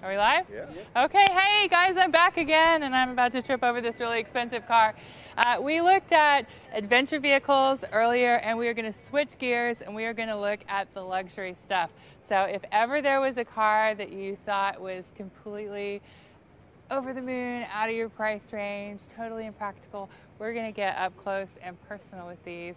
Are we live? Yeah. Okay, hey guys, I'm back again and I'm about to trip over this really expensive car. We looked at adventure vehicles earlier and we are going to switch gears and we are going to look at the luxury stuff. So if ever there was a car that you thought was completely over the moon, out of your price range, totally impractical, we're going to get up close and personal with these.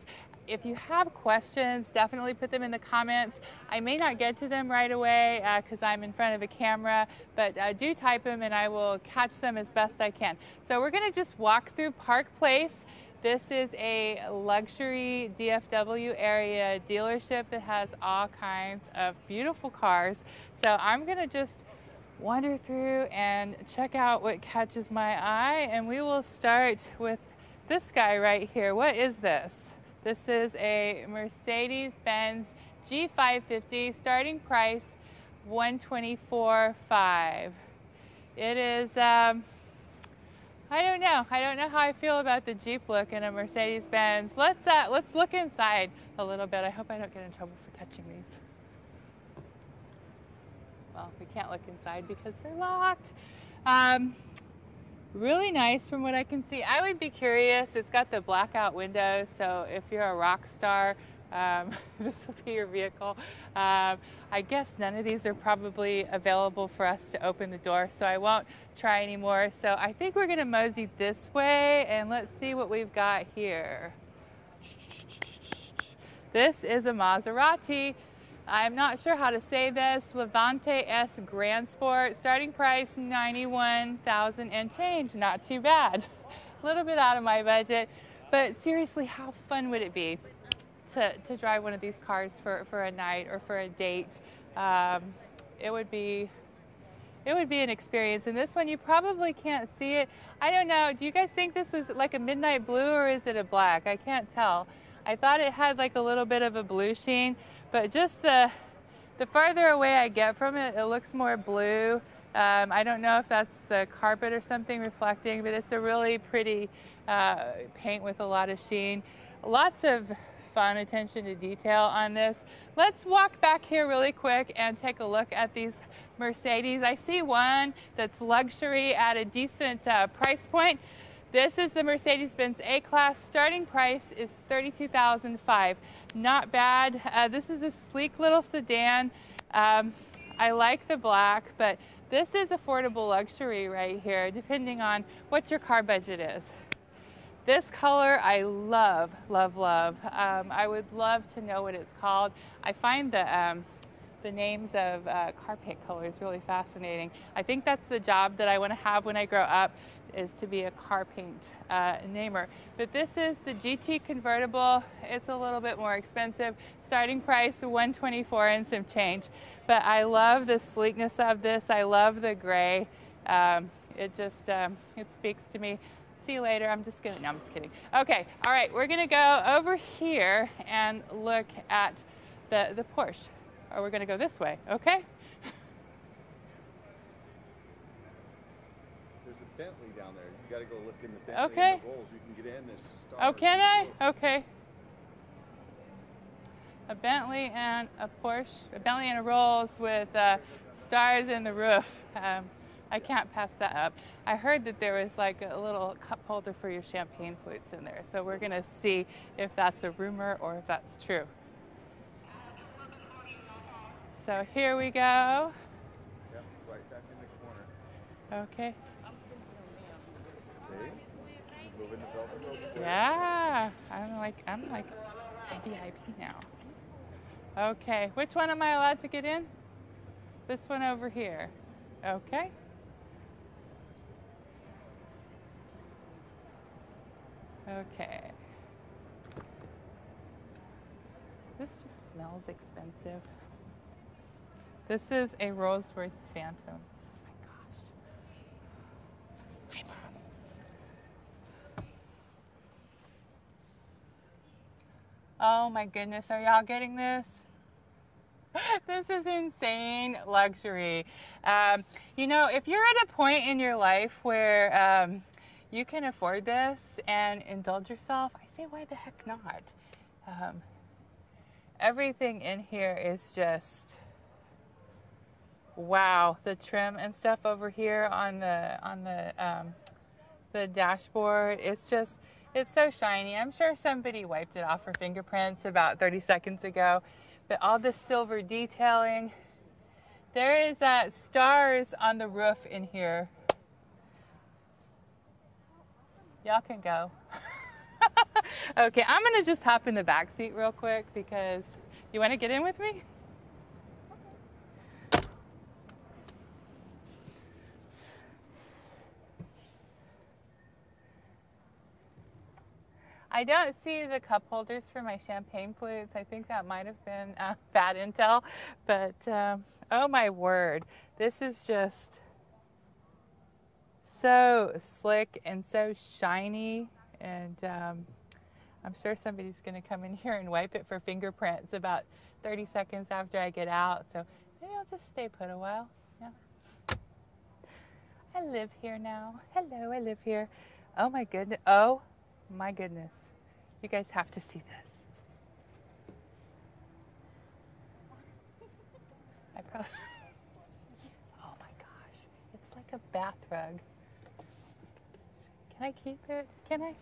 If you have questions, definitely put them in the comments. I may not get to them right away because I'm in front of a camera, but do type them and I will catch them as best I can. So we're going to just walk through Park Place. This is a luxury DFW area dealership that has all kinds of beautiful cars. So I'm going to just wander through and check out what catches my eye, and we will start with this guy right here. What is this? This is a Mercedes-Benz G550, starting price $124,500. It is, I don't know how I feel about the Jeep look in a Mercedes-Benz. Let's look inside a little bit. I hope I don't get in trouble for touching these. Well, we can't look inside because they're locked. Really nice from what I can see. I would be curious. It's got the blackout windows, so if you're a rock star, this will be your vehicle. I guess none of these are probably available for us to open the door, so I won't try anymore. So I think we're going to mosey this way, and let's see what we've got here. This is a Maserati. I'm not sure how to say this. Levante S Grand Sport, starting price $91,000 and change. Not too bad. A little bit out of my budget, but seriously, how fun would it be to drive one of these cars for a night or for a date? It would be an experience. And this one, you probably can't see it. I don't know. Do you guys think this was like a midnight blue or is it a black? I can't tell. I thought it had like a little bit of a blue sheen. But just the farther away I get from it, it looks more blue. I don't know if that's the carpet or something reflecting, but it's a really pretty paint with a lot of sheen. Lots of fun attention to detail on this. Let's walk back here really quick and take a look at these Mercedes. I see one that's luxury at a decent price point. This is the Mercedes-Benz A-Class. Starting price is $32,500. Not bad. This is a sleek little sedan. I like the black, but this is affordable luxury right here, depending on what your car budget is. This color I love, love, love. I would love to know what it's called. I find the names of car paint colors really fascinating. I think that's the job that I want to have when I grow up, is to be a car paint namer. But this is the GT convertible. It's a little bit more expensive. Starting price $124,000 and some change. But I love the sleekness of this. I love the gray. It speaks to me. See you later. I'm just kidding. Okay, all right, we're gonna go over here and look at the Porsche. Or we're gonna go this way, okay? Bentley down there. You got to go look in the Bentley okay. and the Rolls. You can get in this star. Oh, can I? Okay. A Bentley and a Porsche, a Bentley and a Rolls with stars in the roof. I can't pass that up. I heard that there was like a little cup holder for your champagne flutes in there. So we're going to see if that's a rumor or if that's true. So here we go. Yep, it's right back in the corner. Okay. Okay. Yeah, I'm like a VIP now. Okay, which one am I allowed to get in? This one over here. Okay. Okay. This just smells expensive. This is a Rolls-Royce Phantom. Oh my goodness, are y'all getting this? This is insane luxury. You know, if you're at a point in your life where you can afford this and indulge yourself, I say, why the heck not? Everything in here is just Wow, the trim and stuff over here on the dashboard, it's so shiny. I'm sure somebody wiped it off for fingerprints about 30 seconds ago, but all this silver detailing. There is stars on the roof in here. Y'all can go. Okay, I'm gonna just hop in the back seat real quick because you want to get in with me? I don't see the cup holders for my champagne flutes. I think that might have been bad intel, but oh my word, this is just so slick and so shiny, and I'm sure somebody's going to come in here and wipe it for fingerprints about 30 seconds after I get out, so maybe I'll just stay put a while. Yeah. I live here now. Hello, I live here. Oh my goodness. Oh my goodness. You guys have to see this. I probably... Oh my gosh. It's like a bath rug. Can I keep it? Can I?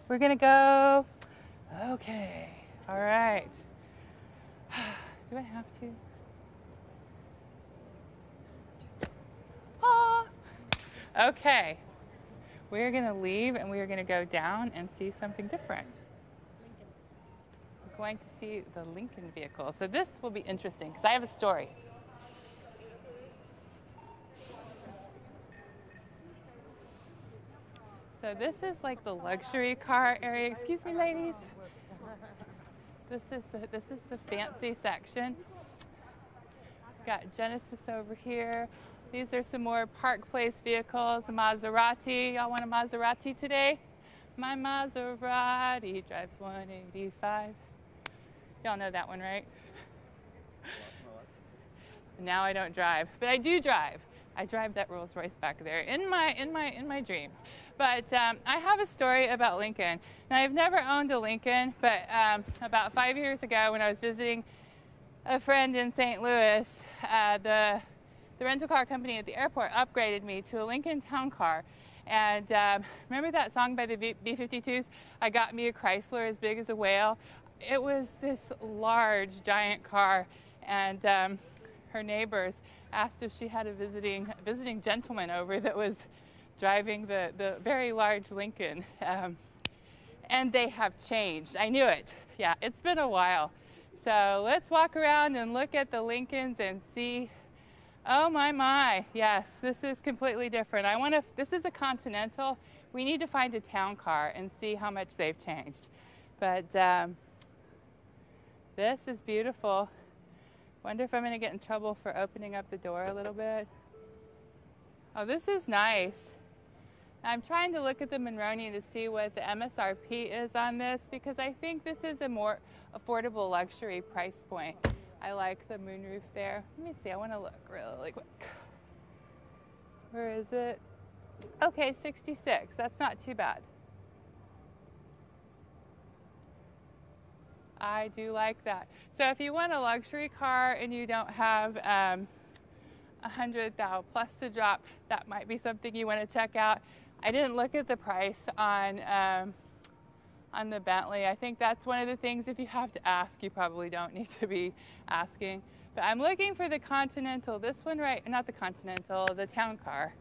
We're gonna go. Okay. All right. Do I have to? Ah. Okay. We're gonna leave and we are gonna go down and see something different. We're going to see the Lincoln vehicle. So this will be interesting because I have a story. So this is like the luxury car area. Excuse me, ladies. This is the fancy section. Got Genesis over here. These are some more Park Place vehicles. A Maserati. Y'all want a Maserati today? My Maserati drives 185. Y'all know that one, right? Now I don't drive, but I do drive. I drive that Rolls Royce back there in my dreams. But I have a story about Lincoln. Now I've never owned a Lincoln, but about 5 years ago when I was visiting a friend in St. Louis, the rental car company at the airport upgraded me to a Lincoln Town Car. And remember that song by the B-52s, I got me a Chrysler as big as a whale? It was this large, giant car, and her neighbors asked if she had a visiting gentleman over that was driving the very large Lincoln. And they have changed. I knew it. Yeah, it's been a while. So let's walk around and look at the Lincolns and see. Oh my, yes, this is completely different. This is a Continental. We need to find a town car and see how much they've changed. But this is beautiful. Wonder if I'm going to get in trouble for opening up the door a little bit. Oh, this is nice. I'm trying to look at the Monroney to see what the MSRP is on this because I think this is a more affordable luxury price point. I like the moonroof there. Let me see, I want to look really quick. Where is it? Okay, 66. That's not too bad. I do like that. So if you want a luxury car and you don't have $100,000 plus to drop, that might be something you want to check out. I didn't look at the price on the Bentley. I think that's one of the things, if you have to ask, you probably don't need to be asking. But I'm looking for the Continental. This one, right? Not the Continental, the town car.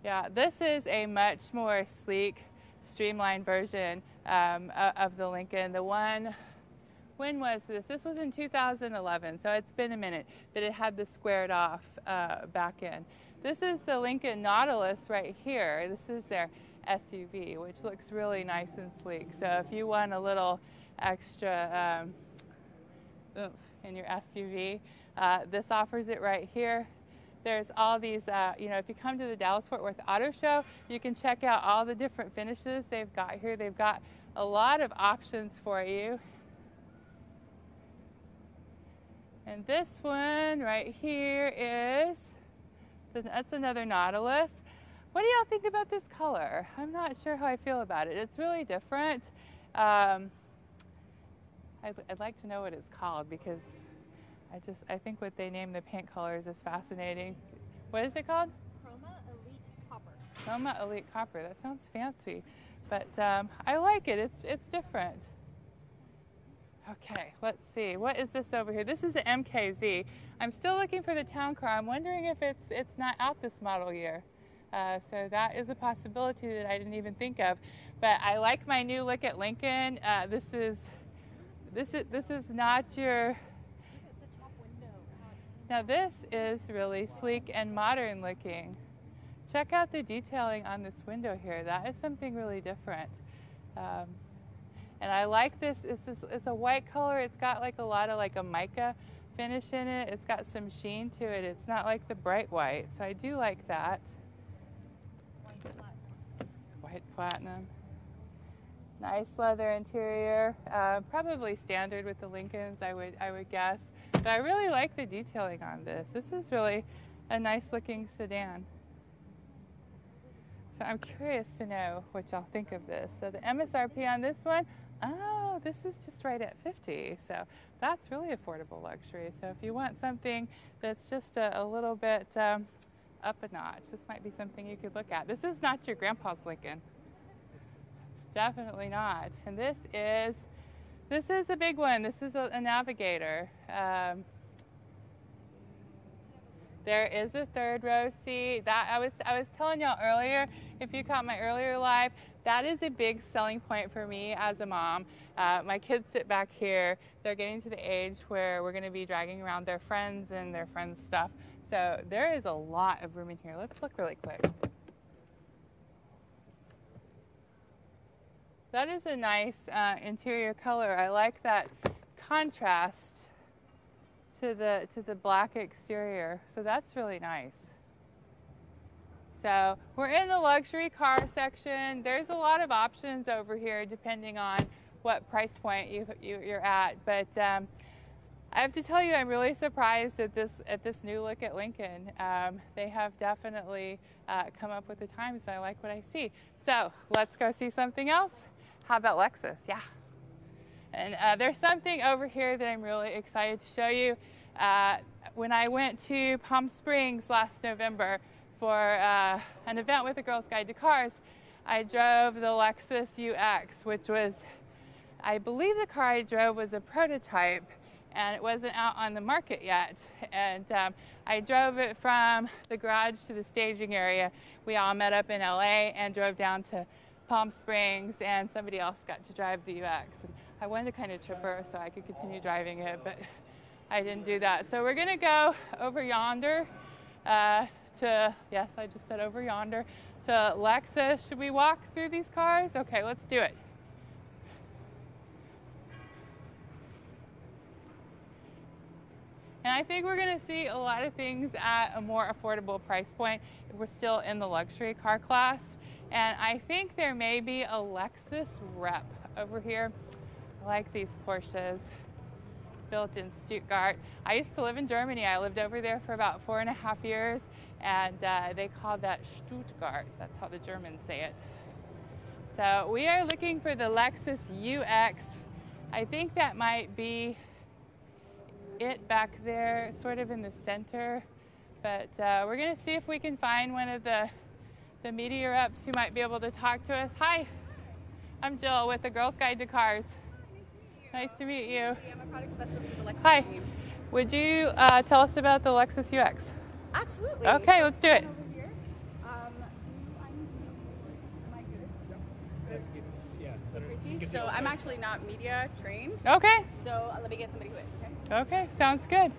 Yeah, this is a much more sleek, streamlined version of the Lincoln. The one, when was this? This was in 2011, so it's been a minute, but it had the squared off back end. This is the Lincoln Nautilus right here. This is their SUV, which looks really nice and sleek. So if you want a little extra oomph in your SUV, this offers it right here. There's all these, if you come to the Dallas-Fort Worth Auto Show, you can check out all the different finishes they've got here. They've got a lot of options for you. And this one right here that's another Nautilus. What do y'all think about this color? I'm not sure how I feel about it. It's really different. I'd like to know what it's called because I think what they name the paint colors is fascinating. What is it called? Chroma Elite Copper. Chroma Elite Copper. That sounds fancy, but I like it. It's different. Okay, let's see. What is this over here? This is an MKZ. I'm still looking for the town car. I'm wondering if it's not out this model year. So that is a possibility that I didn't even think of. But I like my new look at Lincoln. This is not your. Now this is really sleek and modern looking. Check out the detailing on this window here. That is something really different. And I like this. It's a white color. It's got like a lot of like a mica finish in it. It's got some sheen to it. It's not like the bright white. So I do like that. White platinum. Nice leather interior. Probably standard with the Lincolns, I would guess. But I really like the detailing on this. This is really a nice looking sedan. So I'm curious to know what y'all think of this. So the MSRP on this one, oh, this is just right at $50. So that's really affordable luxury. So if you want something that's just a little bit up a notch, this might be something you could look at. This is not your grandpa's Lincoln. Definitely not. And this is a big one. This is a Navigator. There is a third row seat. That I was telling y'all earlier, if you caught my earlier live, that is a big selling point for me as a mom. My kids sit back here. They're getting to the age where we're going to be dragging around their friends and their friends' stuff. So there is a lot of room in here. Let's look really quick. That is a nice interior color. I like that contrast to the black exterior. So that's really nice. So we're in the luxury car section. There's a lot of options over here depending on what price point you're at. But I have to tell you, I'm really surprised at this new look at Lincoln. They have definitely come up with the times, and I like what I see. So let's go see something else. How about Lexus? Yeah. And there's something over here that I'm really excited to show you. When I went to Palm Springs last November for an event with the Girls Guide to Cars, I drove the Lexus UX, which was, I believe the car I drove was a prototype, and it wasn't out on the market yet. And I drove it from the garage to the staging area. We all met up in LA and drove down to Palm Springs, and somebody else got to drive the UX. And I wanted to kind of trip her so I could continue driving it, but I didn't do that. So we're going to go over yonder yes, I just said over yonder, to Lexus. Should we walk through these cars? Okay, let's do it. And I think we're going to see a lot of things at a more affordable price point. We're still in the luxury car class. And I think there may be a Lexus rep over here. I like these Porsches built in Stuttgart. I used to live in Germany. I lived over there for about 4.5 years, and they call that Stuttgart. That's how the Germans say it. So we are looking for the Lexus UX. I think that might be it back there, sort of in the center. But we're going to see if we can find one of the media reps who might be able to talk to us. Hi, I'm Jill with the Girls Guide to Cars. Nice to meet you. I'm a product specialist for the Lexus Hi. team. Would you tell us about the Lexus UX? Absolutely. Okay, let's do it. Over here. So I'm actually not media trained. Okay. So let me get somebody who is, okay? Okay, sounds good.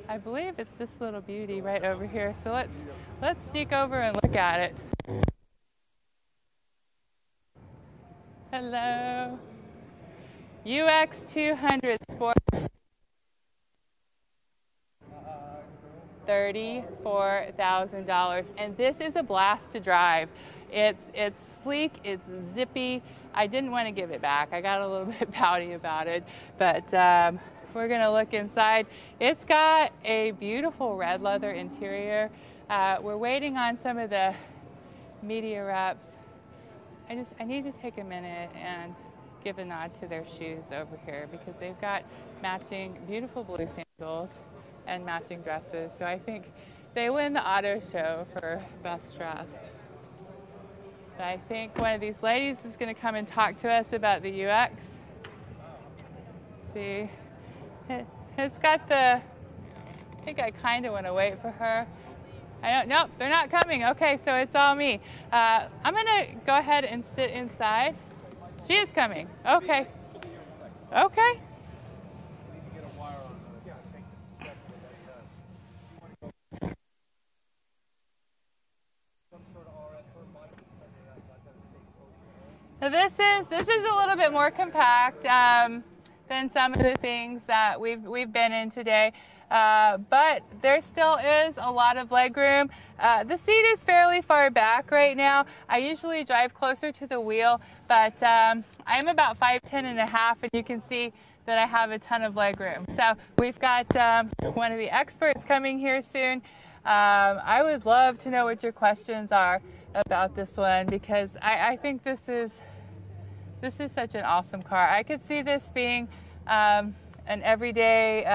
I believe it's this little beauty right over here. So let's sneak over and look at it. Hello. UX 200 Sports. $34,000, and this is a blast to drive. It's sleek, it's zippy. I didn't want to give it back. I got a little bit pouty about it, but we're gonna look inside. It's got a beautiful red leather interior. We're waiting on some of the media reps. I need to take a minute and give a nod to their shoes over here because they've got matching beautiful blue sandals and matching dresses. So I think they win the auto show for best dressed. But I think one of these ladies is going to come and talk to us about the UX. Let's see, it's got the, I think I kind of want to wait for her. Nope, they're not coming. Okay, so it's all me. I'm going to go ahead and sit inside. She is coming. Okay. Okay. Now this is a little bit more compact than some of the things that we've been in today. But there still is a lot of leg room. The seat is fairly far back right now. I usually drive closer to the wheel, but I'm about 5'10.5", and you can see that I have a ton of leg room. So we've got one of the experts coming here soon. I would love to know what your questions are about this one because I think this is such an awesome car. I could see this being an everyday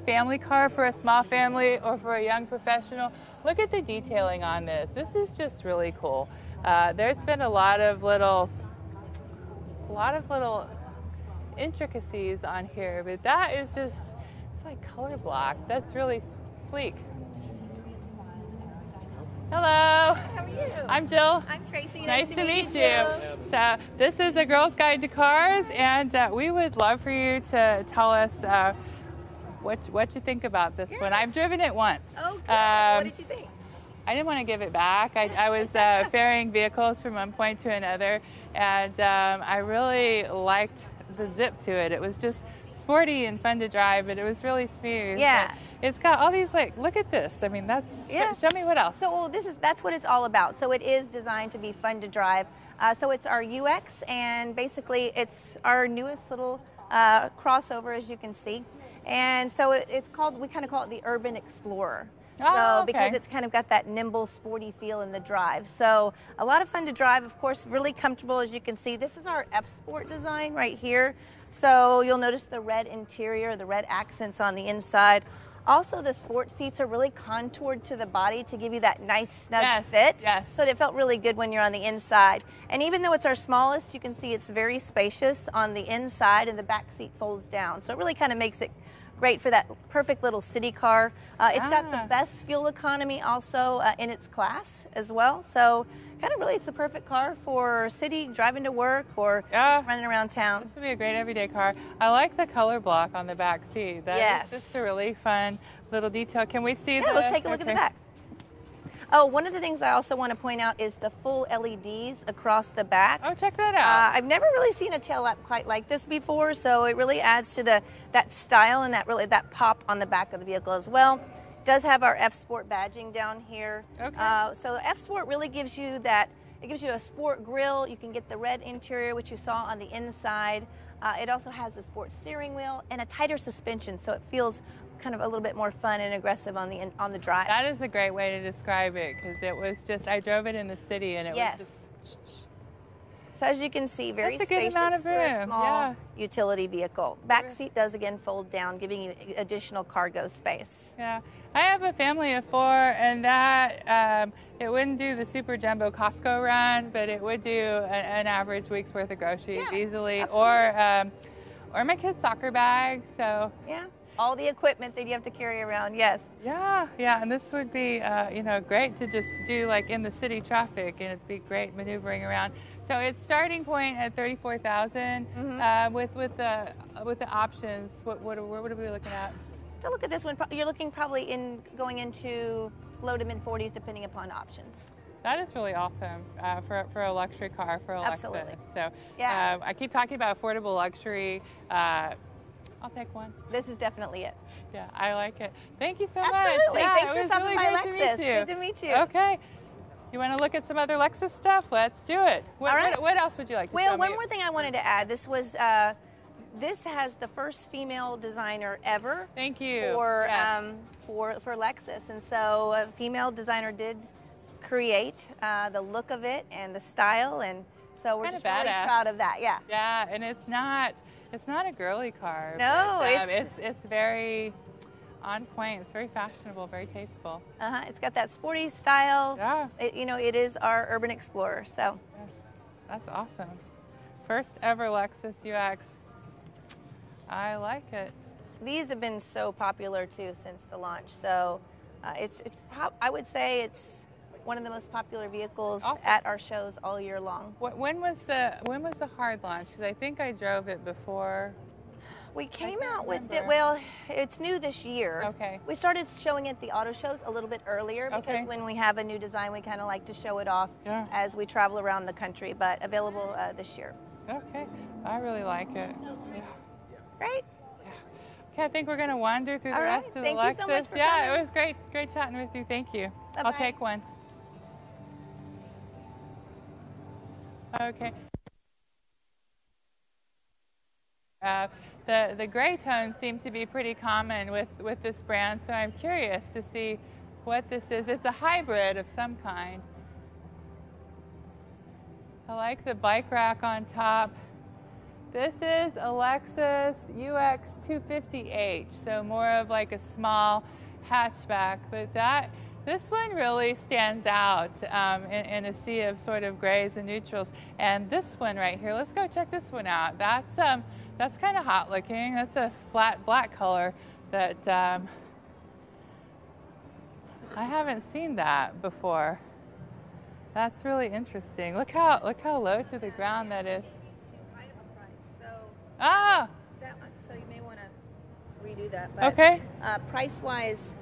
family car for a small family or for a young professional. Look at the detailing on this. This is just really cool. There's been a lot of little intricacies on here, but that is just, it's like color block. That's really sleek. Hello. How are you? I'm Jill. I'm Tracy. Nice to meet you. So this is a Girl's Guide to Cars, and we would love for you to tell us what you think about this one. I've driven it once. Oh, good. What did you think? I didn't want to give it back. I was ferrying vehicles from one point to another, and I really liked the zip to it. It was just sporty and fun to drive, but it was really smooth. Yeah. But it's got all these, like, look at this. I mean, that's, show me what else. So that's what it's all about. So it is designed to be fun to drive. So it's our UX, and basically it's our newest little crossover, as you can see. And so it's called, we kind of call it the Urban Explorer. Oh, okay. Because it's kind of got that nimble, sporty feel in the drive. So a lot of fun to drive, of course, really comfortable, as you can see. This is our F Sport design right here. So you'll notice the red interior, the red accents on the inside. Also, the sport seats are really contoured to the body to give you that nice snug fit. Yes. So it felt really good when you're on the inside. And even though it's our smallest, you can see it's very spacious on the inside, and the back seat folds down. So it really kind of makes it great for that perfect little city car. It's got the best fuel economy also in its class as well. So kind of really it's the perfect car for city, driving to work, or just running around town. This would be a great everyday car. I like the color block on the back seat. That is just a really fun little detail. Can we see let's take a look at the back. Oh, one of the things I also want to point out is the full LEDs across the back. Oh, check that out. I've never really seen a tail lamp quite like this before, so it really adds to that style and that pop on the back of the vehicle as well. It does have our F Sport badging down here. Okay. So F Sport really gives you that. It gives you a sport grille. You can get the red interior, which you saw on the inside. It also has the sport steering wheel and a tighter suspension, so it feels kind of a little bit more fun and aggressive on the drive. That is a great way to describe it, because it was just, I drove it in the city and it was just. So as you can see, very That's a good spacious amount of for a room. small utility vehicle. Back seat does again fold down, giving you additional cargo space. Yeah, I have a family of 4, and that it wouldn't do the super jumbo Costco run, but it would do an average week's worth of groceries easily, absolutely. or my kids' soccer bags. So all the equipment that you have to carry around. Yes. Yeah, and this would be great to just do like in the city traffic, and it'd be great maneuvering around. So it's starting point at 34,000 with the options. What are we looking at? So look at this one. You're looking probably going into low to mid 40s, depending upon options. That is really awesome for a luxury car, for a Absolutely. Lexus. So I keep talking about affordable luxury. I'll take one. This is definitely it. Yeah, I like it. Thank you so much. Absolutely. Yeah, Thanks for stopping by Lexus. Good to meet you. Okay. You want to look at some other Lexus stuff? Let's do it. All right. What else would you like to Well, tell me? one more thing I wanted to add. This has the first female designer ever. Thank you. For Lexus, and so a female designer did create the look of it and the style, and So we're Kinda just really badass. proud of that. Yeah. Yeah, and it's not a girly car. No, but, it's very on point. It's very fashionable, very tasteful. It's got that sporty style. Yeah. It is our urban explorer. So Yeah, that's awesome. First ever Lexus UX. I like it. these have been so popular too since the launch. So I would say it's one of the most popular vehicles Awesome. at our shows all year long. When was the hard launch? Because I think I drove it before. We came can't out with it, remember. well, it's new this year. Okay. We started showing it at the auto shows a little bit earlier because Okay. when we have a new design, we kind of like to show it off Yeah. as we travel around the country, but available this year. Okay, I really like it. Yeah. Great. Okay, I think we're gonna wander through the All right, rest of the thank you Lexus. so much for Yeah, coming. it was great chatting with you. Thank you. I'll Bye-bye. take one. Okay. The gray tones seem to be pretty common with this brand, so I'm curious to see what this is. It's a hybrid of some kind. I like the bike rack on top. This is a Lexus UX 250H, so more of like a small hatchback, but this one really stands out in a sea of sort of grays and neutrals. And this one right here, let's go check this one out. That's kind of hot looking. That's a flat black color that I haven't seen that before. That's really interesting. Look how low to the ground that is. I have a price, so Ah, that one, so you may want to redo that. But, okay. Price-wise,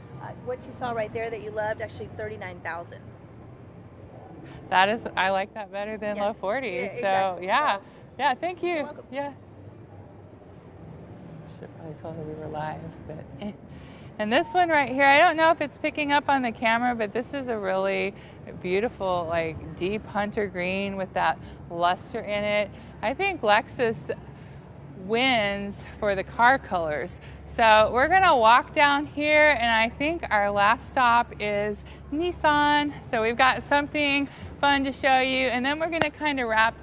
what you saw right there that you loved, actually $39,000. That is, I like that better than Yeah. low 40s. Yeah, So exactly. yeah, So- yeah. Thank you. You're welcome. Yeah. Should probably told her we were live, but. And this one right here, I don't know if it's picking up on the camera, but this is a really beautiful, like deep hunter green with that luster in it. I think Lexus wins for the car colors. So we're gonna walk down here, and I think our last stop is Nissan. So we've got something fun to show you, and then we're gonna kind of wrap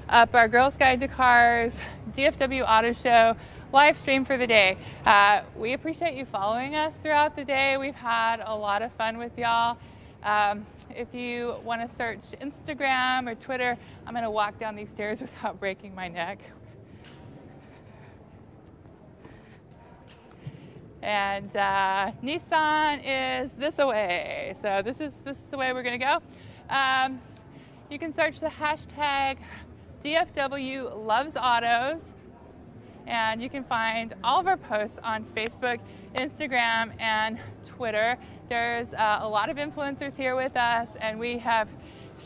up our Girls Guide to Cars DFW Auto Show live stream for the day. We appreciate you following us throughout the day. We've had a lot of fun with y'all. If you want to search Instagram or Twitter, I'm going to walk down these stairs without breaking my neck. And Nissan is this away. So this is the way we're going to go. You can search the hashtag DFW Loves Autos. And you can find all of our posts on Facebook, Instagram, and Twitter. There's a lot of influencers here with us, and we have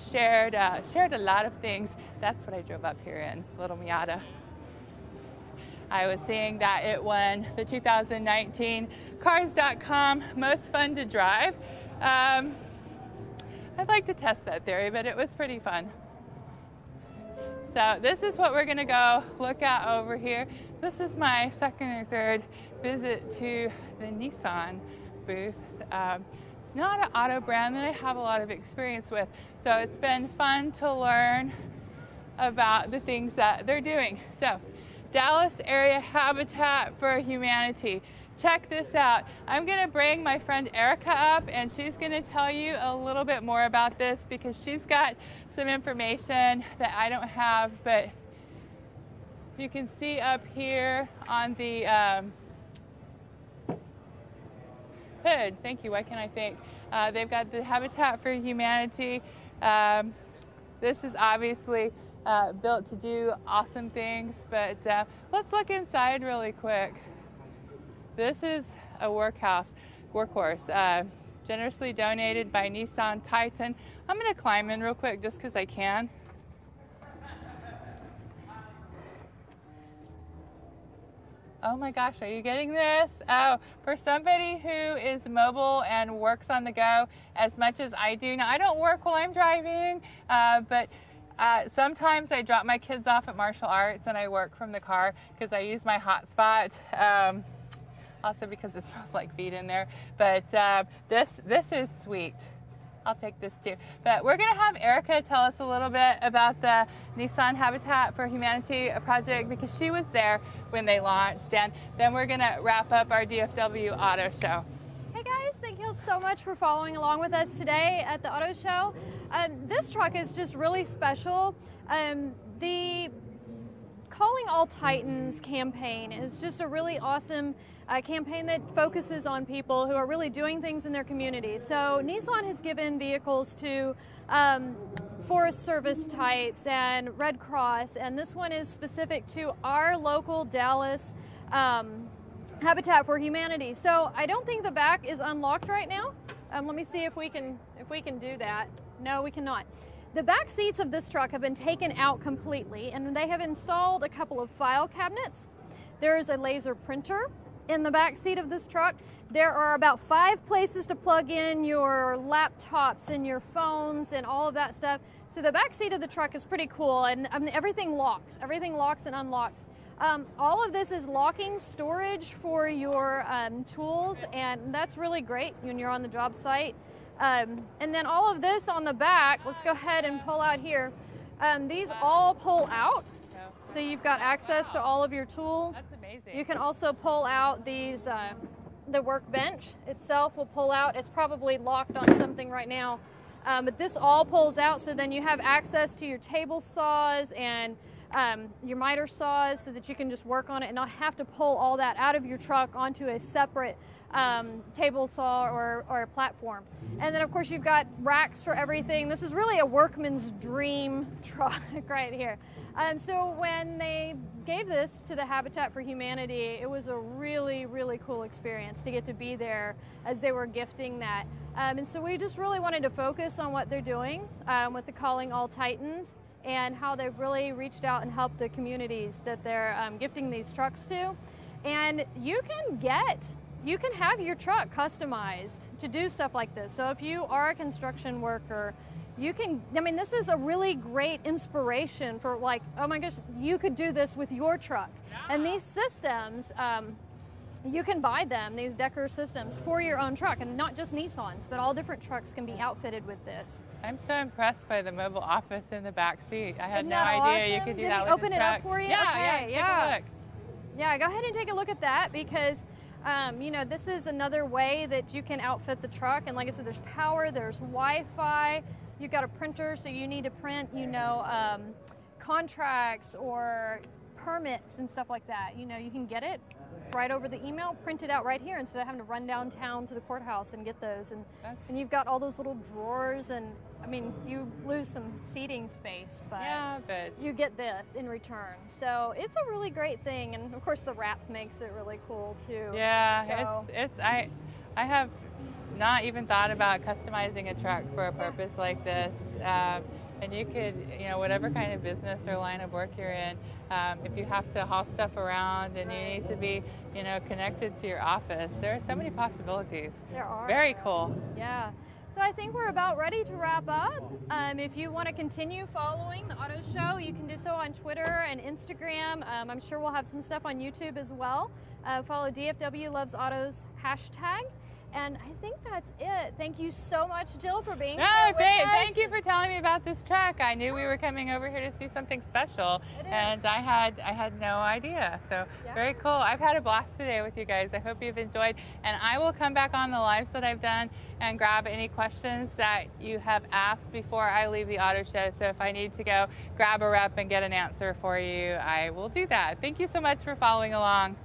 shared a lot of things. That's what I drove up here in, Little Miata. I was seeing that it won the 2019 Cars.com Most Fun to Drive. I'd like to test that theory, but it was pretty fun. So this is what we're gonna go look at over here. This is my second or third visit to the Nissan booth. It's not an auto brand that I have a lot of experience with, so it's been fun to learn about the things that they're doing. So, Dallas Area Habitat for Humanity. Check this out. I'm gonna bring my friend Erica up, and she's gonna tell you a little bit more about this because she's got some information that I don't have, but you can see up here on the hood. Thank you. Why can't I think? They've got the Habitat for Humanity. This is obviously built to do awesome things, but let's look inside really quick. This is a workhorse, generously donated by Nissan Titan. I'm going to climb in real quick just because I can. Oh my gosh, are you getting this? Oh, for somebody who is mobile and works on the go as much as I do. Now, I don't work while I'm driving, but sometimes I drop my kids off at martial arts and I work from the car because I use my hotspot. Also because it smells like feet in there. But this is sweet. I'll take this too. But we're going to have Erica tell us a little bit about the Nissan Habitat for Humanity project because she was there when they launched. And then we're going to wrap up our DFW Auto Show. Hey guys, thank you so much for following along with us today at the Auto Show. This truck is just really special. The Calling All Titans campaign is just a really awesome campaign that focuses on people who are really doing things in their community. So Nissan has given vehicles to Forest Service types and Red Cross, and this one is specific to our local Dallas Habitat for Humanity. So I don't think the back is unlocked right now. Let me see if we can do that. No, we cannot. The back seats of this truck have been taken out completely, and they have installed a couple of file cabinets. There is a laser printer in the back seat of this truck. There are about 5 places to plug in your laptops and your phones and all of that stuff. So the back seat of the truck is pretty cool, and everything locks. Everything locks and unlocks. All of this is locking storage for your tools, and that's really great when you're on the job site. And then all of this on the back, let's go ahead and pull out here. These all pull out, so you've got access to all of your tools. That's amazing. You can also pull out these, the workbench itself will pull out. It's probably locked on something right now, but this all pulls out, so then you have access to your table saws and your miter saws so that you can just work on it and not have to pull all that out of your truck onto a separate table saw or a platform. And then of course you've got racks for everything. This is really a workman's dream truck right here. So when they gave this to the Habitat for Humanity, it was a really, really cool experience to get to be there as they were gifting that. And so we just really wanted to focus on what they're doing with the Calling All Titans and how they've really reached out and helped the communities that they're gifting these trucks to. And you can have your truck customized to do stuff like this. So if you are a construction worker, this is a really great inspiration for like, oh my gosh, you could do this with your truck. And these systems, you can buy them, these Decker systems, for your own truck, and not just Nissans, but all different trucks can be outfitted with this. I'm so impressed by the mobile office in the back seat. I had Isn't no that idea awesome? you could do Did that he with open the it truck. up for you? Yeah, Okay, take a look. Yeah, go ahead and take a look at that because, this is another way that you can outfit the truck. And like I said, there's power, there's Wi-Fi, you've got a printer, so you need to print, contracts or permits and stuff like that. You can get it right over the email, print it out right here instead of having to run downtown to the courthouse and get those. And you've got all those little drawers, and you lose some seating space, but you get this in return. So it's a really great thing, and of course the wrap makes it really cool too. Yeah, so. I have not even thought about customizing a truck for a purpose like this. And you could, whatever kind of business or line of work you're in, if you have to haul stuff around and you need to be, connected to your office, there are so many possibilities. There are. Very cool. Yeah. So I think we're about ready to wrap up. If you want to continue following the Auto Show, you can do so on Twitter and Instagram. I'm sure we'll have some stuff on YouTube as well. Follow DFW Loves Autos #. And I think that's it. Thank you so much, Jill, for being here with us. Thank you for telling me about this truck. I knew we were coming over here to see something special, and I had no idea. So very cool. I've had a blast today with you guys. I hope you've enjoyed, and I will come back on the lives that I've done and grab any questions that you have asked before I leave the auto show. So if I need to go grab a rep and get an answer for you, I will do that. Thank you so much for following along.